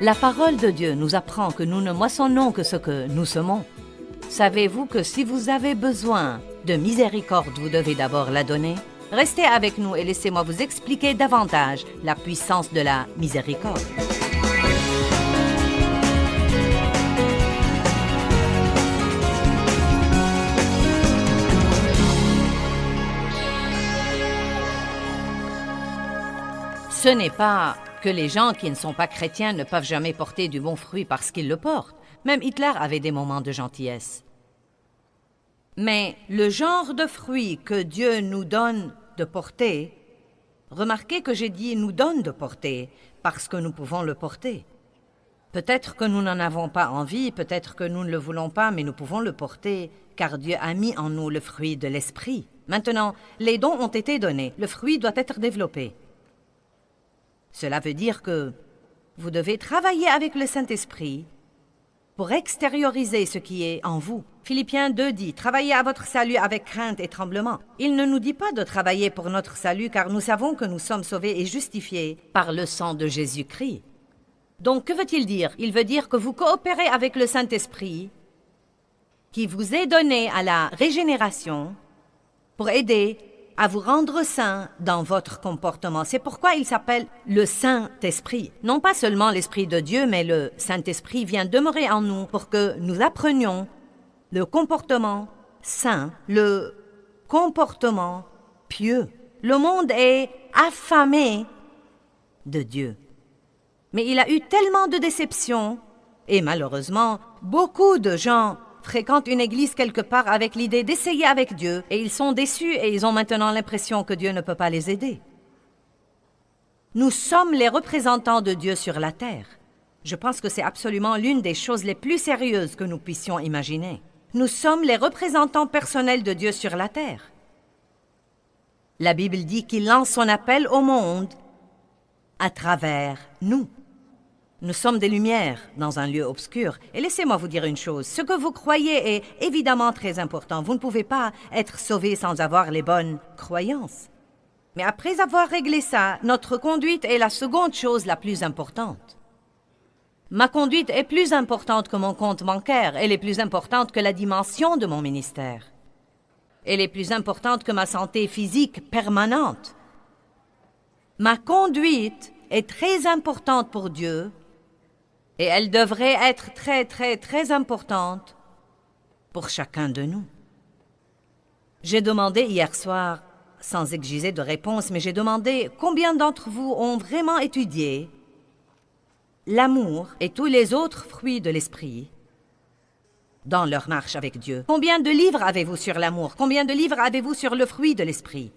La parole de Dieu nous apprend que nous ne moissonnons que ce que nous semons. Savez-vous que si vous avez besoin de miséricorde, vous devez d'abord la donner? Restez avec nous et laissez-moi vous expliquer davantage la puissance de la miséricorde. Ce n'est pas que les gens qui ne sont pas chrétiens ne peuvent jamais porter du bon fruit parce qu'ils le portent. Même Hitler avait des moments de gentillesse. Mais le genre de fruit que Dieu nous donne de porter, remarquez que j'ai dit « nous donne de porter » parce que nous pouvons le porter. Peut-être que nous n'en avons pas envie, peut-être que nous ne le voulons pas, mais nous pouvons le porter car Dieu a mis en nous le fruit de l'esprit. Maintenant, les dons ont été donnés, le fruit doit être développé. Cela veut dire que vous devez travailler avec le Saint-Esprit pour extérioriser ce qui est en vous. Philippiens 2 dit « Travaillez à votre salut avec crainte et tremblement ». Il ne nous dit pas de travailler pour notre salut, car nous savons que nous sommes sauvés et justifiés par le sang de Jésus-Christ. Donc, que veut-il dire? Il veut dire que vous coopérez avec le Saint-Esprit, qui vous est donné à la régénération, pour aider à vous rendre saint dans votre comportement. C'est pourquoi il s'appelle le Saint-Esprit. Non pas seulement l'Esprit de Dieu, mais le Saint-Esprit vient demeurer en nous pour que nous apprenions le comportement saint, le comportement pieux. Le monde est affamé de Dieu. Mais il a eu tellement de déceptions, et malheureusement, beaucoup de gens fréquentent une église quelque part avec l'idée d'essayer avec Dieu, et ils sont déçus et ils ont maintenant l'impression que Dieu ne peut pas les aider. Nous sommes les représentants de Dieu sur la terre. Je pense que c'est absolument l'une des choses les plus sérieuses que nous puissions imaginer. Nous sommes les représentants personnels de Dieu sur la terre. La Bible dit qu'il lance son appel au monde à travers nous. Nous sommes des lumières dans un lieu obscur. Et laissez-moi vous dire une chose. Ce que vous croyez est évidemment très important. Vous ne pouvez pas être sauvé sans avoir les bonnes croyances. Mais après avoir réglé ça, notre conduite est la seconde chose la plus importante. Ma conduite est plus importante que mon compte bancaire. Elle est plus importante que la dimension de mon ministère. Elle est plus importante que ma santé physique permanente. Ma conduite est très importante pour Dieu. Et elle devrait être très importante pour chacun de nous. J'ai demandé hier soir, sans exiger de réponse, mais j'ai demandé combien d'entre vous ont vraiment étudié l'amour et tous les autres fruits de l'esprit dans leur marche avec Dieu. Combien de livres avez-vous sur l'amour? Combien de livres avez-vous sur le fruit de l'esprit?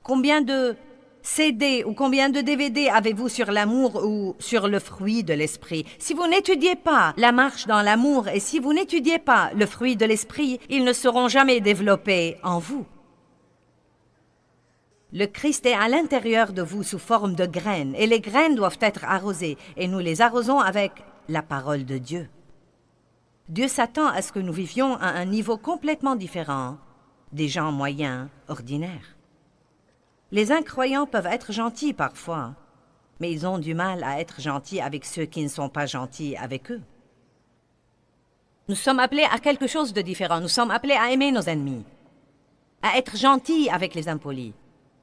Combien de CD ou combien de DVD avez-vous sur l'amour ou sur le fruit de l'esprit? Si vous n'étudiez pas la marche dans l'amour et si vous n'étudiez pas le fruit de l'esprit, ils ne seront jamais développés en vous. Le Christ est à l'intérieur de vous sous forme de graines et les graines doivent être arrosées et nous les arrosons avec la parole de Dieu. Dieu s'attend à ce que nous vivions à un niveau complètement différent des gens moyens, ordinaires. Les incroyants peuvent être gentils parfois, mais ils ont du mal à être gentils avec ceux qui ne sont pas gentils avec eux. Nous sommes appelés à quelque chose de différent. Nous sommes appelés à aimer nos ennemis, à être gentils avec les impolis,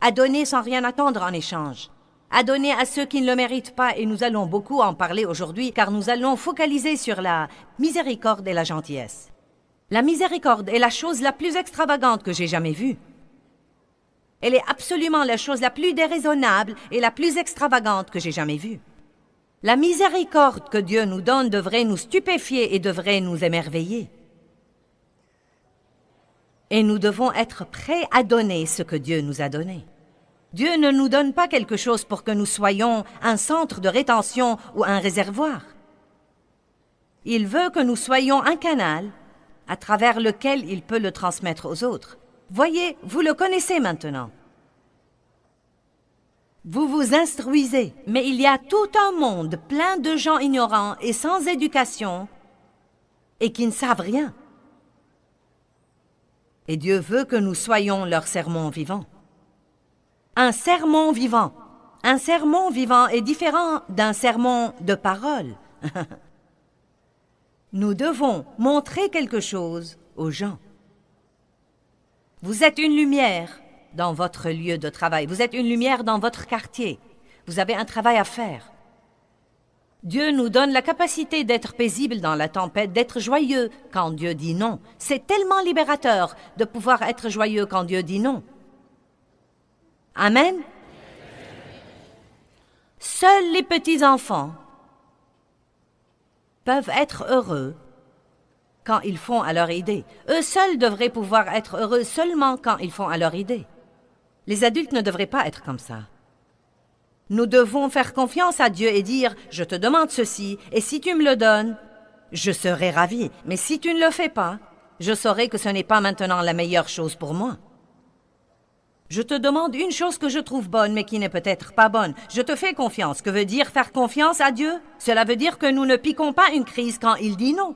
à donner sans rien attendre en échange, à donner à ceux qui ne le méritent pas, et nous allons beaucoup en parler aujourd'hui, car nous allons focaliser sur la miséricorde et la gentillesse. La miséricorde est la chose la plus extravagante que j'ai jamais vue. Elle est absolument la chose la plus déraisonnable et la plus extravagante que j'ai jamais vue. La miséricorde que Dieu nous donne devrait nous stupéfier et devrait nous émerveiller. Et nous devons être prêts à donner ce que Dieu nous a donné. Dieu ne nous donne pas quelque chose pour que nous soyons un centre de rétention ou un réservoir. Il veut que nous soyons un canal à travers lequel il peut le transmettre aux autres. Voyez, vous le connaissez maintenant. Vous vous instruisez, mais il y a tout un monde plein de gens ignorants et sans éducation et qui ne savent rien. Et Dieu veut que nous soyons leur sermon vivant. Un sermon vivant. Un sermon vivant est différent d'un sermon de parole. Nous devons montrer quelque chose aux gens. Vous êtes une lumière dans votre lieu de travail. Vous êtes une lumière dans votre quartier. Vous avez un travail à faire. Dieu nous donne la capacité d'être paisible dans la tempête, d'être joyeux quand Dieu dit non. C'est tellement libérateur de pouvoir être joyeux quand Dieu dit non. Amen. Seuls les petits-enfants peuvent être heureux quand ils font à leur idée. Eux seuls devraient pouvoir être heureux seulement quand ils font à leur idée. Les adultes ne devraient pas être comme ça. Nous devons faire confiance à Dieu et dire « Je te demande ceci, et si tu me le donnes, je serai ravi. Mais si tu ne le fais pas, je saurai que ce n'est pas maintenant la meilleure chose pour moi. Je te demande une chose que je trouve bonne, mais qui n'est peut-être pas bonne. Je te fais confiance. Que veut dire faire confiance à Dieu? Cela veut dire que nous ne piquons pas une crise quand il dit non.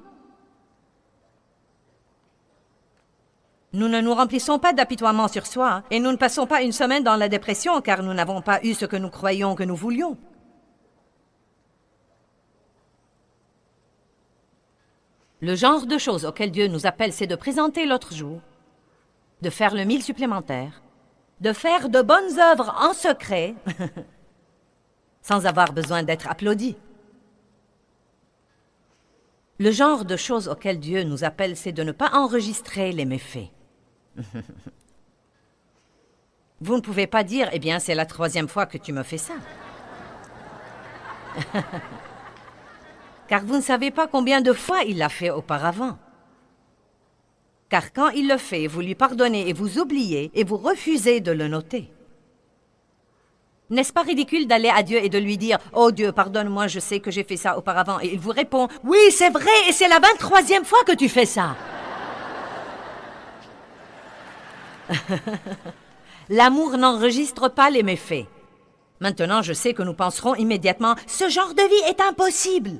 Nous ne nous remplissons pas d'apitoiement sur soi et nous ne passons pas une semaine dans la dépression car nous n'avons pas eu ce que nous croyions que nous voulions. Le genre de choses auxquelles Dieu nous appelle, c'est de présenter l'autre jour, de faire le 1000 supplémentaire, de faire de bonnes œuvres en secret, sans avoir besoin d'être applaudi. Le genre de choses auxquelles Dieu nous appelle, c'est de ne pas enregistrer les méfaits. Vous ne pouvez pas dire, eh bien, c'est la 3e fois que tu me fais ça. Car vous ne savez pas combien de fois il l'a fait auparavant. Car quand il le fait, vous lui pardonnez et vous oubliez et vous refusez de le noter. N'est-ce pas ridicule d'aller à Dieu et de lui dire « Oh Dieu, pardonne-moi, je sais que j'ai fait ça auparavant. » Et il vous répond « Oui, c'est vrai, et c'est la 23e fois que tu fais ça. » L'amour n'enregistre pas les méfaits. Maintenant, je sais que nous penserons immédiatement « Ce genre de vie est impossible. »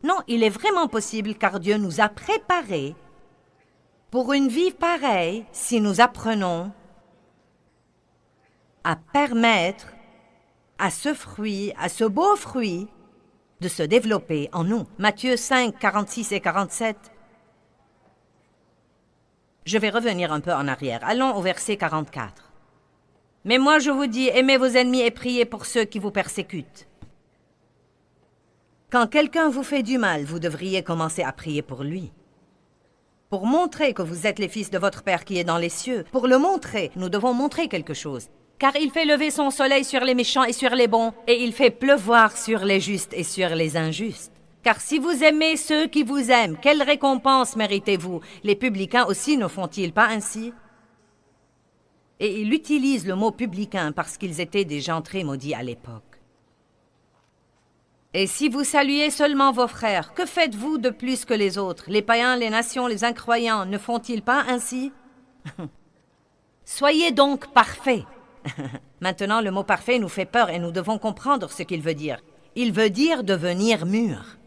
Non, il est vraiment possible car Dieu nous a préparés pour une vie pareille si nous apprenons à permettre à ce fruit, à ce beau fruit, de se développer en nous. Matthieu 5, 46 et 47. Je vais revenir un peu en arrière. Allons au verset 44. « Mais moi je vous dis, aimez vos ennemis et priez pour ceux qui vous persécutent. Quand quelqu'un vous fait du mal, vous devriez commencer à prier pour lui. Pour montrer que vous êtes les fils de votre Père qui est dans les cieux, pour le montrer, nous devons montrer quelque chose. Car il fait lever son soleil sur les méchants et sur les bons, et il fait pleuvoir sur les justes et sur les injustes. Car si vous aimez ceux qui vous aiment, quelle récompense méritez-vous? Les publicains aussi ne font-ils pas ainsi? » Et il utilise le mot publicain parce qu'ils étaient des gens très maudits à l'époque. « Et si vous saluez seulement vos frères, que faites-vous de plus que les autres? Les païens, les nations, les incroyants ne font-ils pas ainsi? Soyez donc parfaits. » Maintenant, le mot parfait nous fait peur et nous devons comprendre ce qu'il veut dire. Il veut dire devenir mûr.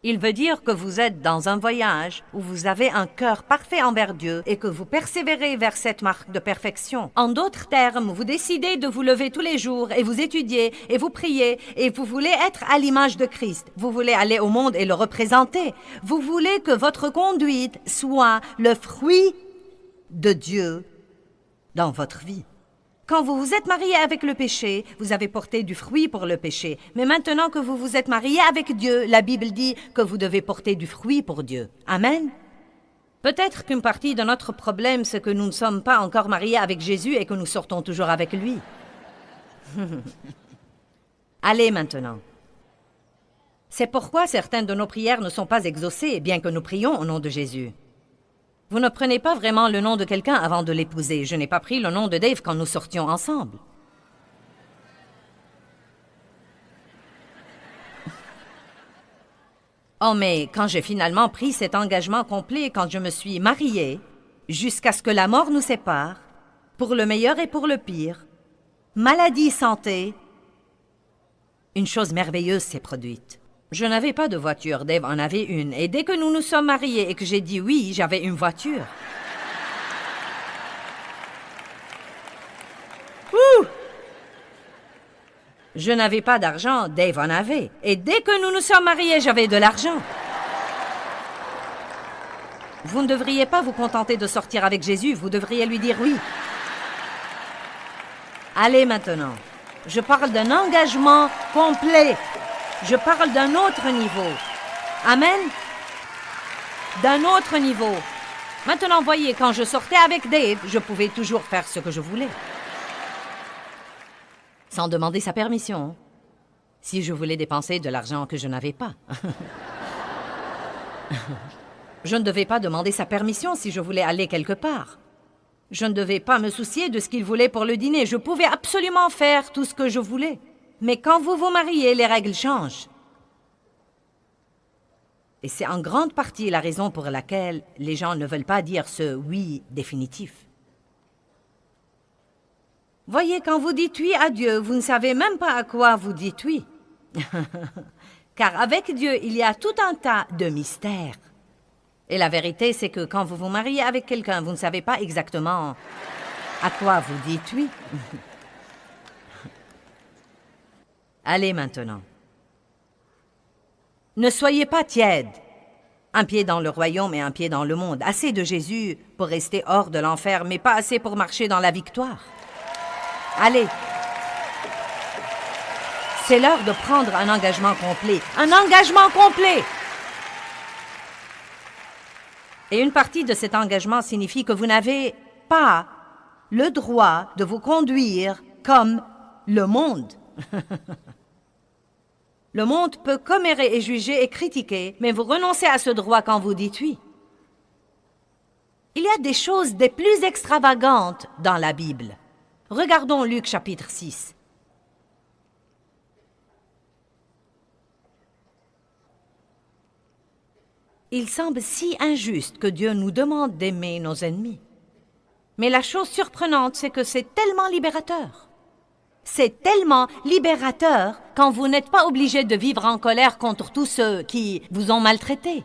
Il veut dire que vous êtes dans un voyage où vous avez un cœur parfait envers Dieu et que vous persévérez vers cette marque de perfection. En d'autres termes, vous décidez de vous lever tous les jours et vous étudiez et vous priez et vous voulez être à l'image de Christ. Vous voulez aller au monde et le représenter. Vous voulez que votre conduite soit le fruit de Dieu dans votre vie. Quand vous vous êtes marié avec le péché, vous avez porté du fruit pour le péché. Mais maintenant que vous vous êtes marié avec Dieu, la Bible dit que vous devez porter du fruit pour Dieu. Amen. Peut-être qu'une partie de notre problème, c'est que nous ne sommes pas encore mariés avec Jésus et que nous sortons toujours avec lui. Allez maintenant. C'est pourquoi certaines de nos prières ne sont pas exaucées, bien que nous prions au nom de Jésus. Vous ne prenez pas vraiment le nom de quelqu'un avant de l'épouser. Je n'ai pas pris le nom de Dave quand nous sortions ensemble. Oh, mais quand j'ai finalement pris cet engagement complet, quand je me suis mariée, jusqu'à ce que la mort nous sépare, pour le meilleur et pour le pire, maladie, santé, une chose merveilleuse s'est produite. Je n'avais pas de voiture, Dave en avait une. Et dès que nous nous sommes mariés et que j'ai dit oui, j'avais une voiture. Ouh! Je n'avais pas d'argent, Dave en avait. Et dès que nous nous sommes mariés, j'avais de l'argent. Vous ne devriez pas vous contenter de sortir avec Jésus, vous devriez lui dire oui. Allez maintenant, je parle d'un engagement complet. Je parle d'un autre niveau. Amen? D'un autre niveau. Maintenant, voyez, quand je sortais avec Dave, je pouvais toujours faire ce que je voulais. Sans demander sa permission. Si je voulais dépenser de l'argent que je n'avais pas. Je ne devais pas demander sa permission si je voulais aller quelque part. Je ne devais pas me soucier de ce qu'il voulait pour le dîner. Je pouvais absolument faire tout ce que je voulais. Mais quand vous vous mariez, les règles changent. Et c'est en grande partie la raison pour laquelle les gens ne veulent pas dire ce « oui » définitif. Voyez, quand vous dites oui à Dieu, vous ne savez même pas à quoi vous dites oui. Car avec Dieu, il y a tout un tas de mystères. Et la vérité, c'est que quand vous vous mariez avec quelqu'un, vous ne savez pas exactement à quoi vous dites oui. Allez maintenant. Ne soyez pas tiède. Un pied dans le royaume et un pied dans le monde. Assez de Jésus pour rester hors de l'enfer, mais pas assez pour marcher dans la victoire. Allez. C'est l'heure de prendre un engagement complet. Un engagement complet! Et une partie de cet engagement signifie que vous n'avez pas le droit de vous conduire comme le monde. Le monde peut commérer et juger et critiquer, mais vous renoncez à ce droit quand vous dites oui. Il y a des choses des plus extravagantes dans la Bible. Regardons Luc chapitre 6. Il semble si injuste que Dieu nous demande d'aimer nos ennemis. Mais la chose surprenante, c'est que c'est tellement libérateur. C'est tellement libérateur quand vous n'êtes pas obligé de vivre en colère contre tous ceux qui vous ont maltraité.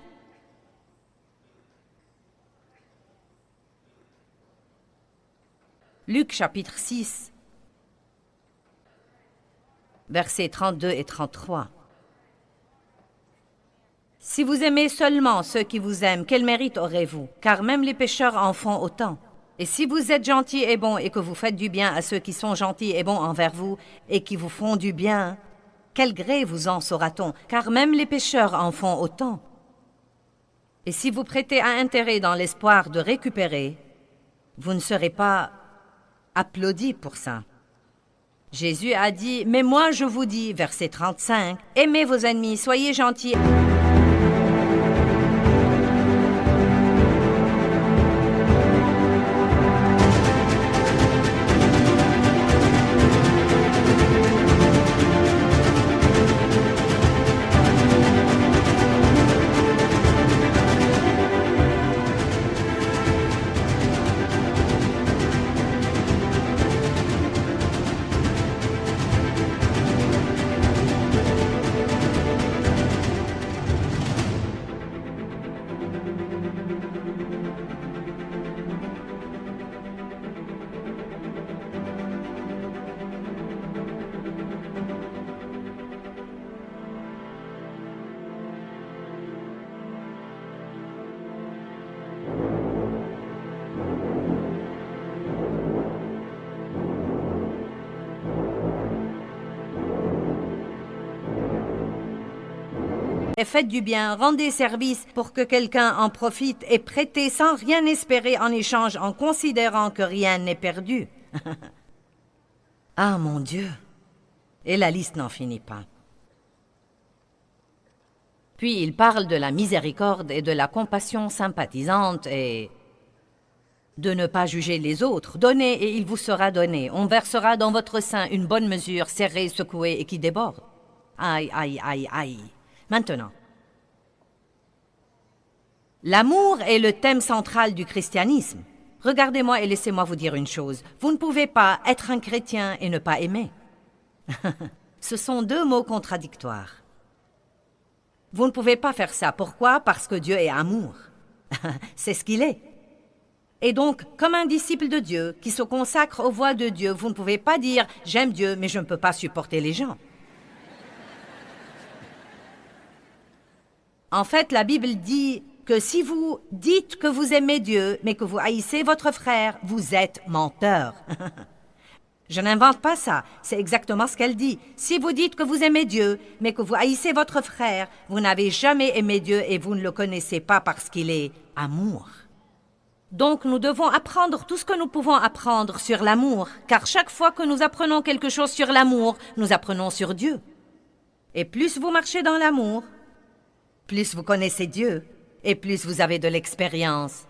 Luc chapitre 6, versets 32 et 33. Si vous aimez seulement ceux qui vous aiment, quel mérite aurez-vous? Car même les pécheurs en font autant. Et si vous êtes gentils et bons et que vous faites du bien à ceux qui sont gentils et bons envers vous et qui vous font du bien, quel gré vous en saura-t-on? Car même les pécheurs en font autant. Et si vous prêtez à intérêt dans l'espoir de récupérer, vous ne serez pas applaudis pour ça. Jésus a dit, « Mais moi je vous dis, verset 35, aimez vos ennemis, soyez gentils. » Et faites du bien, rendez service pour que quelqu'un en profite et prêtez sans rien espérer en échange en considérant que rien n'est perdu. Ah mon Dieu! Et la liste n'en finit pas. Puis il parle de la miséricorde et de la compassion sympathisante et de ne pas juger les autres. Donnez et il vous sera donné. On versera dans votre sein une bonne mesure, serrée, secouée et qui déborde. Aïe, aïe, aïe, aïe. Maintenant, l'amour est le thème central du christianisme. Regardez-moi et laissez-moi vous dire une chose. Vous ne pouvez pas être un chrétien et ne pas aimer. Ce sont deux mots contradictoires. Vous ne pouvez pas faire ça. Pourquoi? Parce que Dieu est amour. C'est ce qu'il est. Et donc, comme un disciple de Dieu qui se consacre aux voies de Dieu, vous ne pouvez pas dire « j'aime Dieu, mais je ne peux pas supporter les gens ». En fait, la Bible dit que si vous dites que vous aimez Dieu, mais que vous haïssez votre frère, vous êtes menteur. Je n'invente pas ça, c'est exactement ce qu'elle dit. Si vous dites que vous aimez Dieu, mais que vous haïssez votre frère, vous n'avez jamais aimé Dieu et vous ne le connaissez pas parce qu'il est amour. Donc nous devons apprendre tout ce que nous pouvons apprendre sur l'amour, car chaque fois que nous apprenons quelque chose sur l'amour, nous apprenons sur Dieu. Et plus vous marchez dans l'amour, plus vous connaissez Dieu, et plus vous avez de l'expérience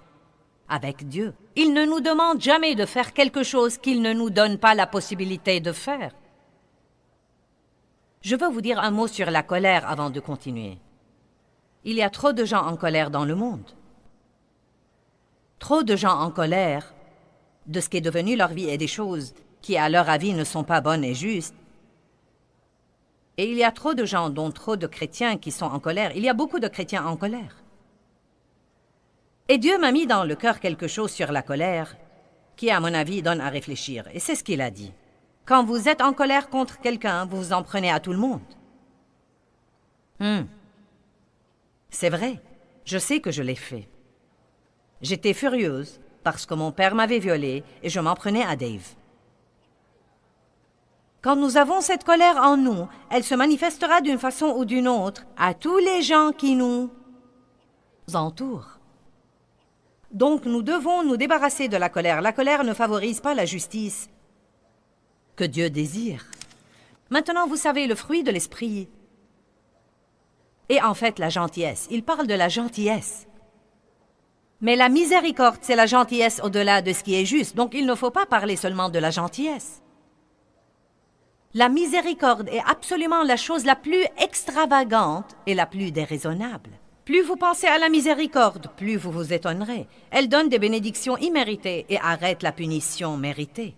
avec Dieu. Il ne nous demande jamais de faire quelque chose qu'il ne nous donne pas la possibilité de faire. Je veux vous dire un mot sur la colère avant de continuer. Il y a trop de gens en colère dans le monde. Trop de gens en colère de ce qui est devenu leur vie et des choses qui, à leur avis, ne sont pas bonnes et justes. Et il y a trop de gens, dont trop de chrétiens, qui sont en colère. Il y a beaucoup de chrétiens en colère. Et Dieu m'a mis dans le cœur quelque chose sur la colère qui, à mon avis, donne à réfléchir. Et c'est ce qu'il a dit. Quand vous êtes en colère contre quelqu'un, vous vous en prenez à tout le monde. C'est vrai. Je sais que je l'ai fait. J'étais furieuse parce que mon père m'avait violée et je m'en prenais à Dave. Quand nous avons cette colère en nous, elle se manifestera d'une façon ou d'une autre à tous les gens qui nous entourent. Donc nous devons nous débarrasser de la colère. La colère ne favorise pas la justice que Dieu désire. Maintenant, vous savez, le fruit de l'esprit est en fait la gentillesse. Il parle de la gentillesse. Mais la miséricorde, c'est la gentillesse au-delà de ce qui est juste. Donc il ne faut pas parler seulement de la gentillesse. La miséricorde est absolument la chose la plus extravagante et la plus déraisonnable. Plus vous pensez à la miséricorde, plus vous vous étonnerez. Elle donne des bénédictions imméritées et arrête la punition méritée.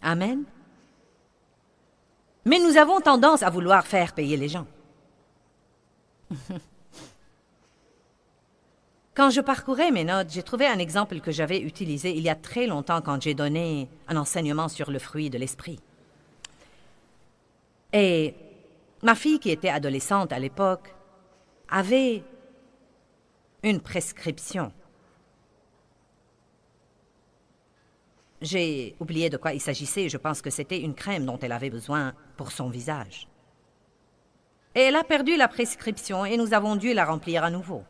Amen. Mais nous avons tendance à vouloir faire payer les gens. Quand je parcourais mes notes, j'ai trouvé un exemple que j'avais utilisé il y a très longtemps quand j'ai donné un enseignement sur le fruit de l'esprit. Et ma fille, qui était adolescente à l'époque, avait une prescription. J'ai oublié de quoi il s'agissait. Je pense que c'était une crème dont elle avait besoin pour son visage. Et elle a perdu la prescription et nous avons dû la remplir à nouveau.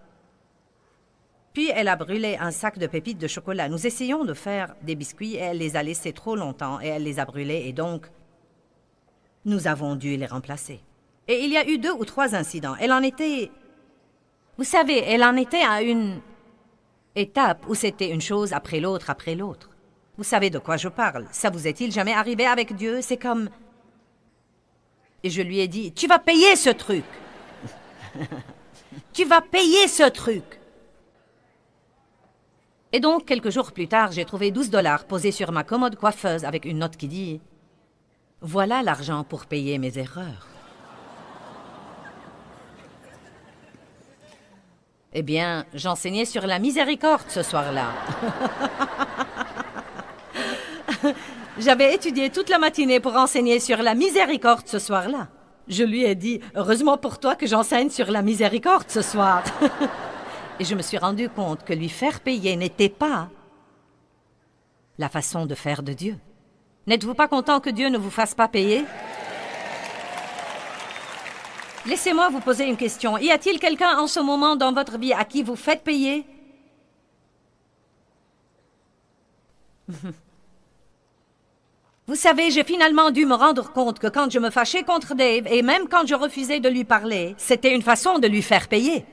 Puis elle a brûlé un sac de pépites de chocolat. Nous essayons de faire des biscuits et elle les a laissés trop longtemps et elle les a brûlés et donc nous avons dû les remplacer. Et il y a eu 2 ou 3 incidents. Elle en était... Vous savez, elle en était à une étape où c'était une chose après l'autre, après l'autre. Vous savez de quoi je parle. Ça vous est-il jamais arrivé avec Dieu? C'est comme... Et je lui ai dit, tu vas payer ce truc. Tu vas payer ce truc. Et donc, quelques jours plus tard, j'ai trouvé 12 $ posés sur ma commode coiffeuse avec une note qui dit « Voilà l'argent pour payer mes erreurs. » Eh bien, j'enseignais sur la miséricorde ce soir-là. J'avais étudié toute la matinée pour enseigner sur la miséricorde ce soir-là. Je lui ai dit « Heureusement pour toi que j'enseigne sur la miséricorde ce soir. » Et je me suis rendu compte que lui faire payer n'était pas la façon de faire de Dieu. N'êtes-vous pas content que Dieu ne vous fasse pas payer? Laissez-moi vous poser une question. Y a-t-il quelqu'un en ce moment dans votre vie à qui vous faites payer? Vous savez, j'ai finalement dû me rendre compte que quand je me fâchais contre Dave, et même quand je refusais de lui parler, c'était une façon de lui faire payer.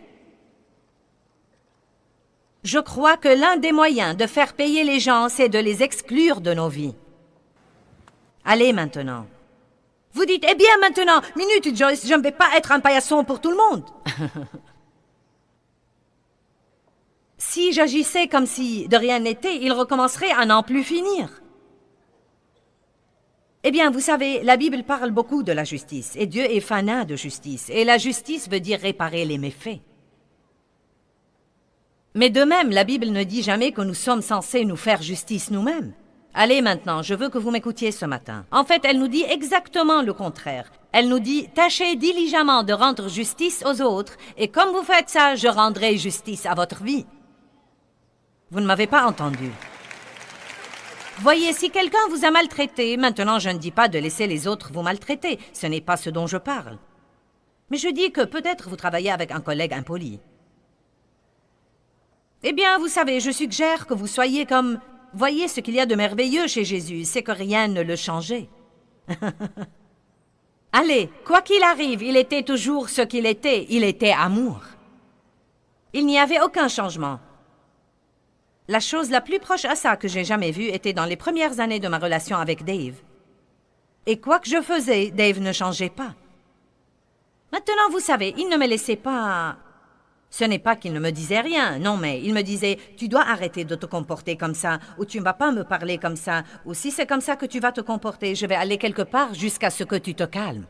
Je crois que l'un des moyens de faire payer les gens, c'est de les exclure de nos vies. Allez maintenant. Vous dites, eh bien maintenant, minute Joyce, je ne vais pas être un paillasson pour tout le monde. Si j'agissais comme si de rien n'était, il recommencerait à n'en plus finir. Eh bien, vous savez, la Bible parle beaucoup de la justice, et Dieu est fanat de justice, et la justice veut dire réparer les méfaits. Mais de même, la Bible ne dit jamais que nous sommes censés nous faire justice nous-mêmes. Allez maintenant, je veux que vous m'écoutiez ce matin. En fait, elle nous dit exactement le contraire. Elle nous dit, tâchez diligemment de rendre justice aux autres, et comme vous faites ça, je rendrai justice à votre vie. Vous ne m'avez pas entendu. Voyez, si quelqu'un vous a maltraité, maintenant je ne dis pas de laisser les autres vous maltraiter, ce n'est pas ce dont je parle. Mais je dis que peut-être vous travaillez avec un collègue impoli. Eh bien, vous savez, je suggère que vous soyez comme... Voyez ce qu'il y a de merveilleux chez Jésus, c'est que rien ne le changeait. Allez, quoi qu'il arrive, il était toujours ce qu'il était, il était amour. Il n'y avait aucun changement. La chose la plus proche à ça que j'ai jamais vue était dans les premières années de ma relation avec Dave. Et quoi que je faisais, Dave ne changeait pas. Maintenant, vous savez, il ne me laissait pas... Ce n'est pas qu'il ne me disait rien, non, mais il me disait « Tu dois arrêter de te comporter comme ça, ou tu ne vas pas me parler comme ça, ou si c'est comme ça que tu vas te comporter, je vais aller quelque part jusqu'à ce que tu te calmes. »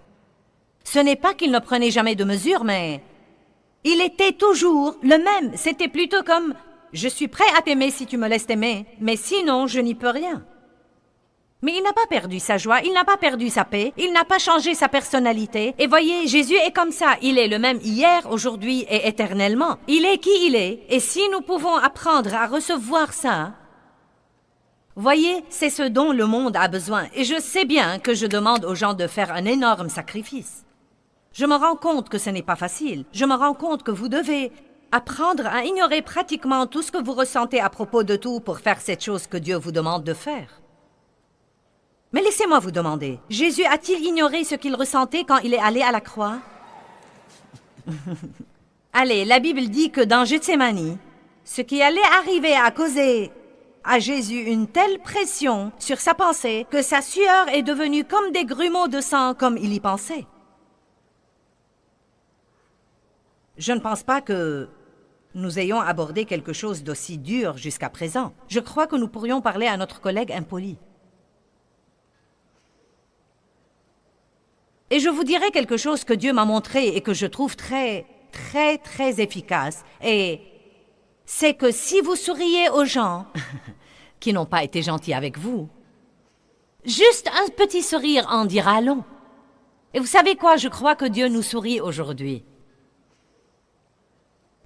Ce n'est pas qu'il ne prenait jamais de mesures, mais... Il était toujours le même. C'était plutôt comme « Je suis prêt à t'aimer si tu me laisses t'aimer, mais sinon, je n'y peux rien. » Mais il n'a pas perdu sa joie, il n'a pas perdu sa paix, il n'a pas changé sa personnalité. Et voyez, Jésus est comme ça, il est le même hier, aujourd'hui et éternellement. Il est qui il est, et si nous pouvons apprendre à recevoir ça, voyez, c'est ce dont le monde a besoin. Et je sais bien que je demande aux gens de faire un énorme sacrifice. Je me rends compte que ce n'est pas facile. Je me rends compte que vous devez apprendre à ignorer pratiquement tout ce que vous ressentez à propos de tout pour faire cette chose que Dieu vous demande de faire. Mais laissez-moi vous demander, Jésus a-t-il ignoré ce qu'il ressentait quand il est allé à la croix? Allez, la Bible dit que dans Gethsémani, ce qui allait arriver a causé à Jésus une telle pression sur sa pensée que sa sueur est devenue comme des grumeaux de sang comme il y pensait. Je ne pense pas que nous ayons abordé quelque chose d'aussi dur jusqu'à présent. Je crois que nous pourrions parler à notre collègue impoli. Et je vous dirai quelque chose que Dieu m'a montré et que je trouve très efficace. Et c'est que si vous souriez aux gens qui n'ont pas été gentils avec vous, juste un petit sourire en dira long. Et vous savez quoi? Je crois que Dieu nous sourit aujourd'hui.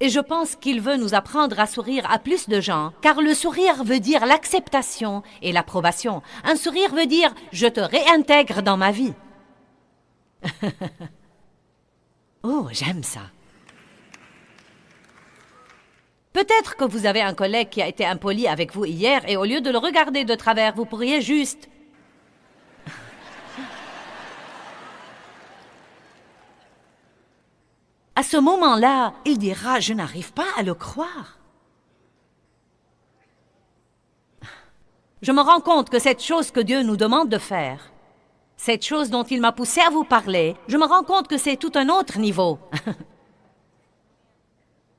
Et je pense qu'il veut nous apprendre à sourire à plus de gens, car le sourire veut dire l'acceptation et l'approbation. Un sourire veut dire « je te réintègre dans ma vie ». Oh, j'aime ça. Peut-être que vous avez un collègue qui a été impoli avec vous hier et au lieu de le regarder de travers, vous pourriez juste... À ce moment-là, il dira « Je n'arrive pas à le croire ». Je me rends compte que cette chose que Dieu nous demande de faire, cette chose dont il m'a poussé à vous parler, je me rends compte que c'est tout un autre niveau.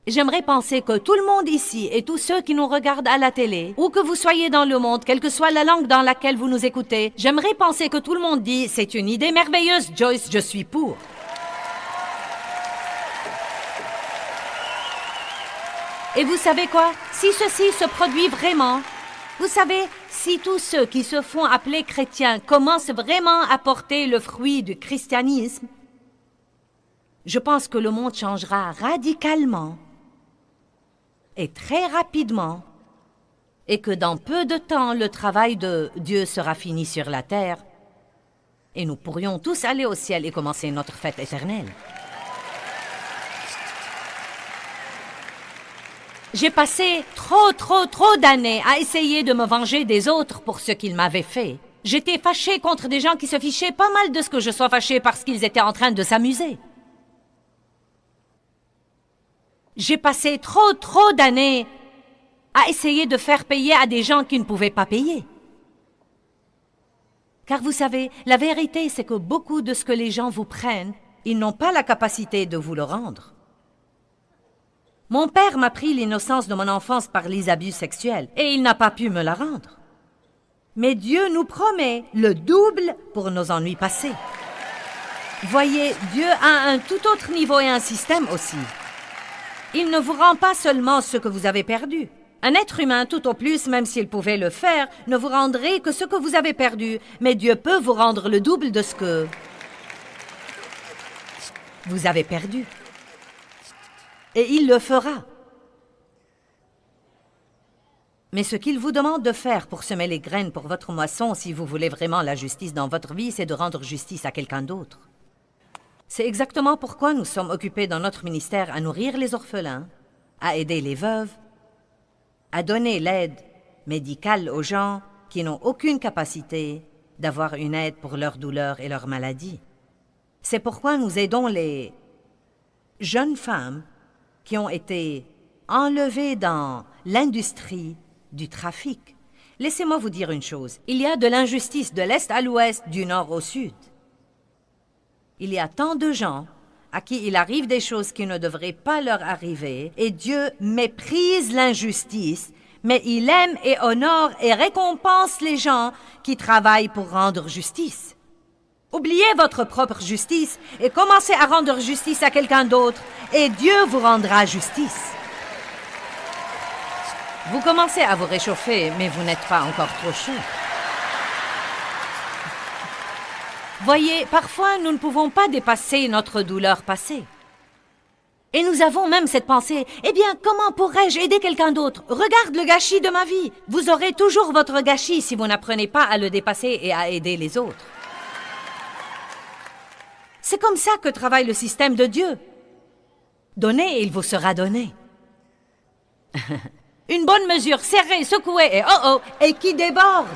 J'aimerais penser que tout le monde ici et tous ceux qui nous regardent à la télé, où que vous soyez dans le monde, quelle que soit la langue dans laquelle vous nous écoutez, j'aimerais penser que tout le monde dit « C'est une idée merveilleuse, Joyce, je suis pour ». Et vous savez quoi? Si ceci se produit vraiment, vous savez, si tous ceux qui se font appeler chrétiens commencent vraiment à porter le fruit du christianisme, je pense que le monde changera radicalement et très rapidement et que dans peu de temps, le travail de Dieu sera fini sur la terre et nous pourrions tous aller au ciel et commencer notre fête éternelle. J'ai passé trop d'années à essayer de me venger des autres pour ce qu'ils m'avaient fait. J'étais fâchée contre des gens qui se fichaient pas mal de ce que je sois fâchée parce qu'ils étaient en train de s'amuser. J'ai passé trop d'années à essayer de faire payer à des gens qui ne pouvaient pas payer. Car vous savez, la vérité, c'est que beaucoup de ce que les gens vous prennent, ils n'ont pas la capacité de vous le rendre. Mon père m'a pris l'innocence de mon enfance par les abus sexuels et il n'a pas pu me la rendre. Mais Dieu nous promet le double pour nos ennuis passés. Voyez, Dieu a un tout autre niveau et un système aussi. Il ne vous rend pas seulement ce que vous avez perdu. Un être humain, tout au plus, même s'il pouvait le faire, ne vous rendrait que ce que vous avez perdu. Mais Dieu peut vous rendre le double de ce que vous avez perdu. Et il le fera. Mais ce qu'il vous demande de faire pour semer les graines pour votre moisson, si vous voulez vraiment la justice dans votre vie, c'est de rendre justice à quelqu'un d'autre. C'est exactement pourquoi nous sommes occupés dans notre ministère à nourrir les orphelins, à aider les veuves, à donner l'aide médicale aux gens qui n'ont aucune capacité d'avoir une aide pour leurs douleurs et leurs maladies. C'est pourquoi nous aidons les jeunes femmes qui ont été enlevées dans l'industrie du trafic. Laissez-moi vous dire une chose. Il y a de l'injustice de l'Est à l'Ouest, du Nord au Sud. Il y a tant de gens à qui il arrive des choses qui ne devraient pas leur arriver, et Dieu méprise l'injustice, mais il aime et honore et récompense les gens qui travaillent pour rendre justice. Oubliez votre propre justice et commencez à rendre justice à quelqu'un d'autre, et Dieu vous rendra justice. Vous commencez à vous réchauffer, mais vous n'êtes pas encore trop chaud. Voyez, parfois, nous ne pouvons pas dépasser notre douleur passée. Et nous avons même cette pensée, eh bien, comment pourrais-je aider quelqu'un d'autre? Regarde le gâchis de ma vie. Vous aurez toujours votre gâchis si vous n'apprenez pas à le dépasser et à aider les autres. C'est comme ça que travaille le système de Dieu. Donnez et il vous sera donné. Une bonne mesure, serrée, secouée et qui déborde.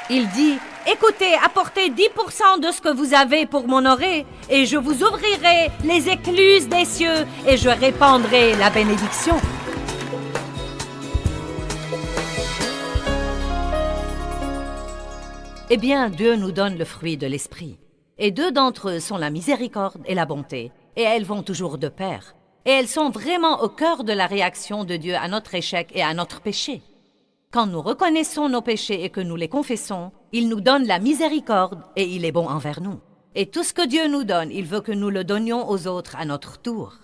Il dit, écoutez, apportez 10% de ce que vous avez pour m'honorer, et je vous ouvrirai les écluses des cieux, et je répandrai la bénédiction. Eh bien, Dieu nous donne le fruit de l'esprit. Et deux d'entre eux sont la miséricorde et la bonté, et elles vont toujours de pair. Et elles sont vraiment au cœur de la réaction de Dieu à notre échec et à notre péché. Quand nous reconnaissons nos péchés et que nous les confessons, il nous donne la miséricorde et il est bon envers nous. Et tout ce que Dieu nous donne, il veut que nous le donnions aux autres à notre tour.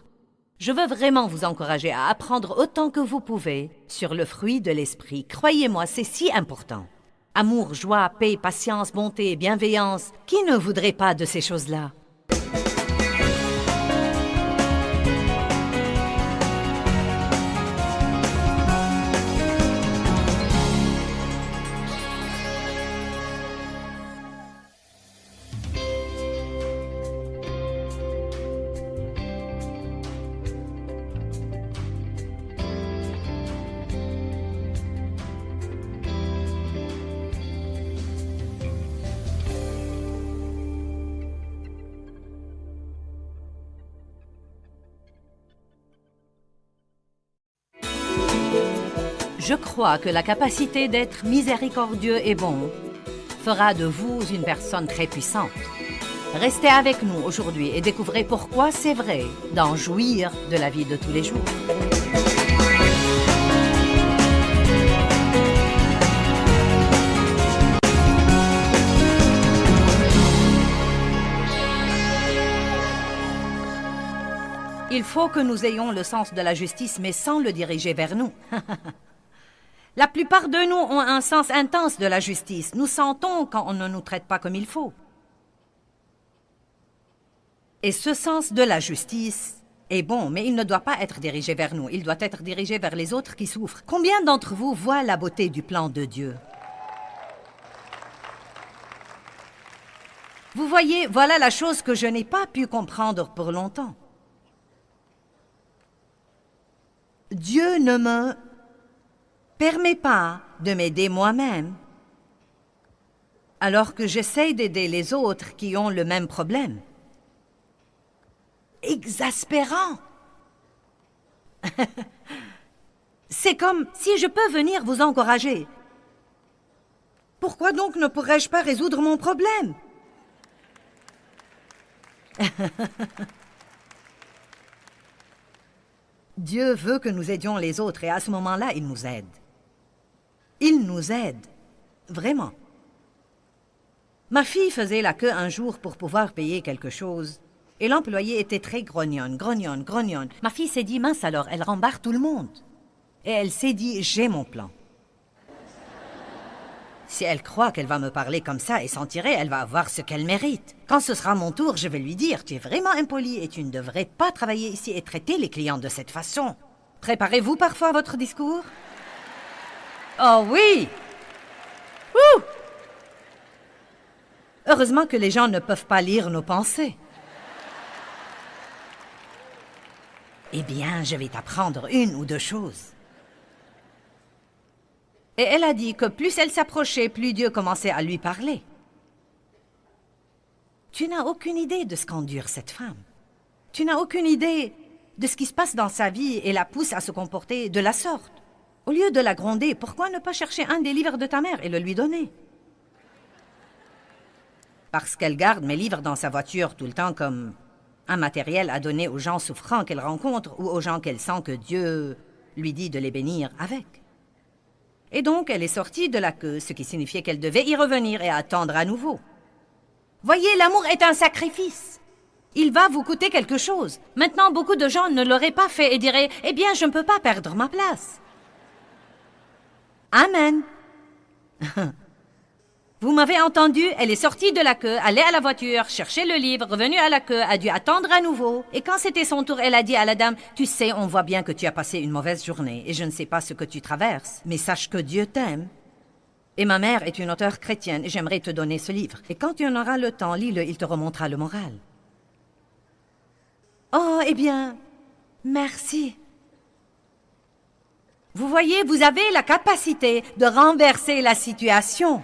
Je veux vraiment vous encourager à apprendre autant que vous pouvez sur le fruit de l'esprit. Croyez-moi, c'est si important. Amour, joie, paix, patience, bonté, bienveillance. Qui ne voudrait pas de ces choses-là? Je crois que la capacité d'être miséricordieux et bon fera de vous une personne très puissante. Restez avec nous aujourd'hui et découvrez pourquoi c'est vrai d'en jouir de la vie de tous les jours. Il faut que nous ayons le sens de la justice, mais sans le diriger vers nous. La plupart de nous ont un sens intense de la justice. Nous sentons quand on ne nous traite pas comme il faut. Et ce sens de la justice est bon, mais il ne doit pas être dirigé vers nous. Il doit être dirigé vers les autres qui souffrent. Combien d'entre vous voient la beauté du plan de Dieu? Vous voyez, voilà la chose que je n'ai pas pu comprendre pour longtemps. Dieu ne me permet pas de m'aider moi-même, alors que j'essaie d'aider les autres qui ont le même problème. Exaspérant! C'est comme si je peux venir vous encourager. Pourquoi donc ne pourrais-je pas résoudre mon problème? Dieu veut que nous aidions les autres et à ce moment-là, il nous aide. Il nous aide, vraiment. Ma fille faisait la queue un jour pour pouvoir payer quelque chose. Et l'employée était très grognonne, grognonne, grognonne. Ma fille s'est dit, mince alors, elle rembarre tout le monde. Et elle s'est dit, j'ai mon plan. Si elle croit qu'elle va me parler comme ça et s'en tirer, elle va avoir ce qu'elle mérite. Quand ce sera mon tour, je vais lui dire, tu es vraiment impoli et tu ne devrais pas travailler ici et traiter les clients de cette façon. Préparez-vous parfois votre discours? Oh oui! Ouh! Heureusement que les gens ne peuvent pas lire nos pensées. Eh bien, je vais t'apprendre une ou deux choses. Et elle a dit que plus elle s'approchait, plus Dieu commençait à lui parler. Tu n'as aucune idée de ce qu'endure cette femme. Tu n'as aucune idée de ce qui se passe dans sa vie et la pousse à se comporter de la sorte. Au lieu de la gronder, pourquoi ne pas chercher un des livres de ta mère et le lui donner? Parce qu'elle garde mes livres dans sa voiture tout le temps comme un matériel à donner aux gens souffrants qu'elle rencontre ou aux gens qu'elle sent que Dieu lui dit de les bénir avec. Et donc, elle est sortie de la queue, ce qui signifiait qu'elle devait y revenir et attendre à nouveau. Voyez, l'amour est un sacrifice. Il va vous coûter quelque chose. Maintenant, beaucoup de gens ne l'auraient pas fait et diraient « Eh bien, je ne peux pas perdre ma place. » Amen. Vous m'avez entendu, elle est sortie de la queue, allée à la voiture, chercher le livre, revenue à la queue, a dû attendre à nouveau. Et quand c'était son tour, elle a dit à la dame, « Tu sais, on voit bien que tu as passé une mauvaise journée et je ne sais pas ce que tu traverses, mais sache que Dieu t'aime. Et ma mère est une auteure chrétienne et j'aimerais te donner ce livre. Et quand tu en auras le temps, lis-le, il te remontera le moral. » Oh, eh bien, merci. Vous voyez, vous avez la capacité de renverser la situation.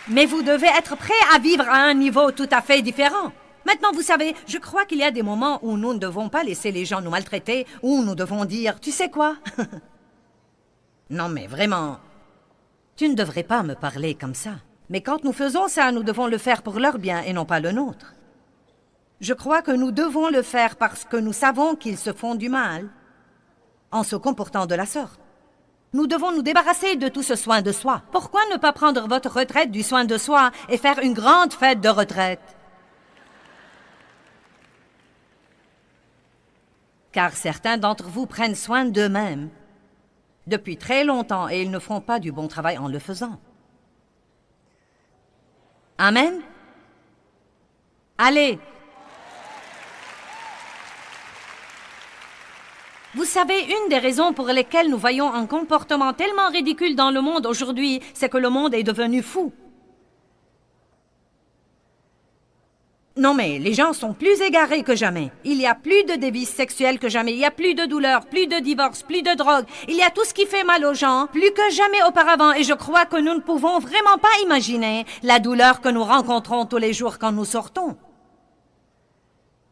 Mais vous devez être prêt à vivre à un niveau tout à fait différent. Maintenant, vous savez, je crois qu'il y a des moments où nous ne devons pas laisser les gens nous maltraiter, où nous devons dire, tu sais quoi? Non, mais vraiment, tu ne devrais pas me parler comme ça. Mais quand nous faisons ça, nous devons le faire pour leur bien et non pas le nôtre. Je crois que nous devons le faire parce que nous savons qu'ils se font du mal en se comportant de la sorte. Nous devons nous débarrasser de tout ce soin de soi. Pourquoi ne pas prendre votre retraite du soin de soi et faire une grande fête de retraite? Car certains d'entre vous prennent soin d'eux-mêmes depuis très longtemps et ils ne font pas du bon travail en le faisant. Amen? Allez! Vous savez, une des raisons pour lesquelles nous voyons un comportement tellement ridicule dans le monde aujourd'hui, c'est que le monde est devenu fou. Non mais, les gens sont plus égarés que jamais. Il y a plus de dévices sexuels que jamais. Il y a plus de douleurs, plus de divorces, plus de drogue. Il y a tout ce qui fait mal aux gens, plus que jamais auparavant. Et je crois que nous ne pouvons vraiment pas imaginer la douleur que nous rencontrons tous les jours quand nous sortons.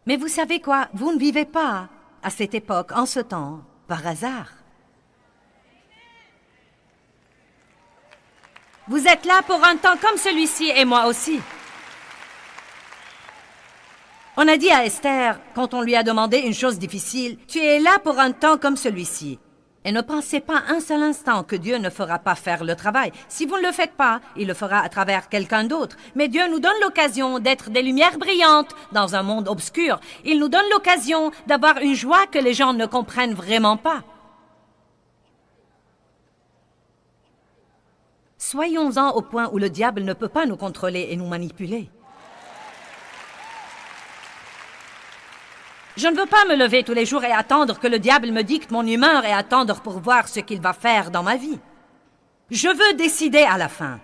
Mais vous savez quoi? Vous ne vivez pas à cette époque, en ce temps, par hasard. Vous êtes là pour un temps comme celui-ci et moi aussi. On a dit à Esther, quand on lui a demandé une chose difficile, « Tu es là pour un temps comme celui-ci. » Et ne pensez pas un seul instant que Dieu ne fera pas faire le travail. Si vous ne le faites pas, il le fera à travers quelqu'un d'autre. Mais Dieu nous donne l'occasion d'être des lumières brillantes dans un monde obscur. Il nous donne l'occasion d'avoir une joie que les gens ne comprennent vraiment pas. Soyons-en au point où le diable ne peut pas nous contrôler et nous manipuler. Je ne veux pas me lever tous les jours et attendre que le diable me dicte mon humeur et attendre pour voir ce qu'il va faire dans ma vie. Je veux décider à la fin.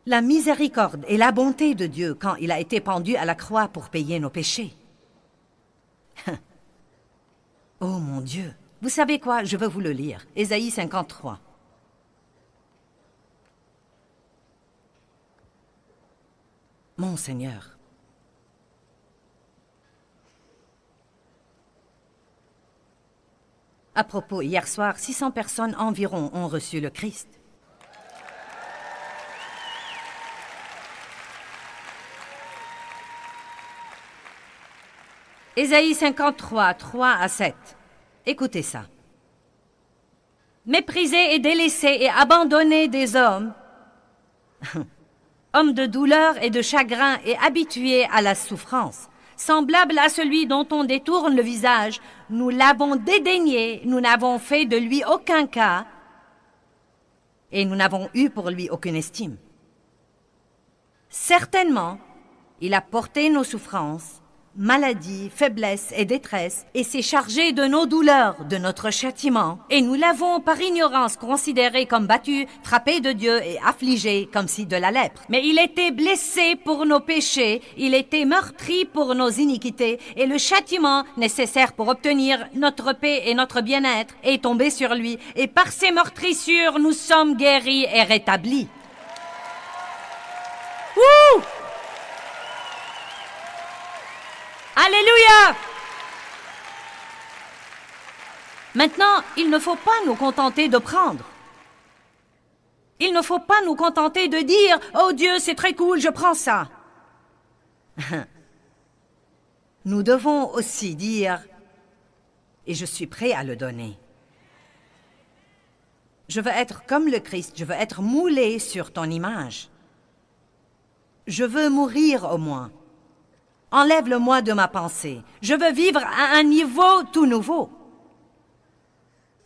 La miséricorde et la bonté de Dieu quand il a été pendu à la croix pour payer nos péchés. Oh mon Dieu! Vous savez quoi? Je veux vous le lire. Ésaïe 53. Mon Seigneur. À propos, hier soir, 600 personnes environ ont reçu le Christ. Ésaïe 53, 3 à 7. Écoutez ça. Méprisé et délaissé et abandonné des hommes, homme de douleur et de chagrin et habitué à la souffrance, semblable à celui dont on détourne le visage, nous l'avons dédaigné, nous n'avons fait de lui aucun cas, et nous n'avons eu pour lui aucune estime. Certainement, il a porté nos souffrances, maladies, faiblesses et détresse, et s'est chargé de nos douleurs, de notre châtiment, et nous l'avons par ignorance considéré comme battu, frappé de Dieu et affligé comme si de la lèpre. Mais il était blessé pour nos péchés, il était meurtri pour nos iniquités, et le châtiment nécessaire pour obtenir notre paix et notre bien-être est tombé sur lui, et par ses meurtrissures nous sommes guéris et rétablis. Wouh! Alléluia! Maintenant, il ne faut pas nous contenter de prendre. Il ne faut pas nous contenter de dire « Oh Dieu, c'est très cool, je prends ça. » Nous devons aussi dire « Et je suis prêt à le donner. » Je veux être comme le Christ, je veux être moulé sur ton image. Je veux mourir au moins. Enlève-le-moi de ma pensée. Je veux vivre à un niveau tout nouveau.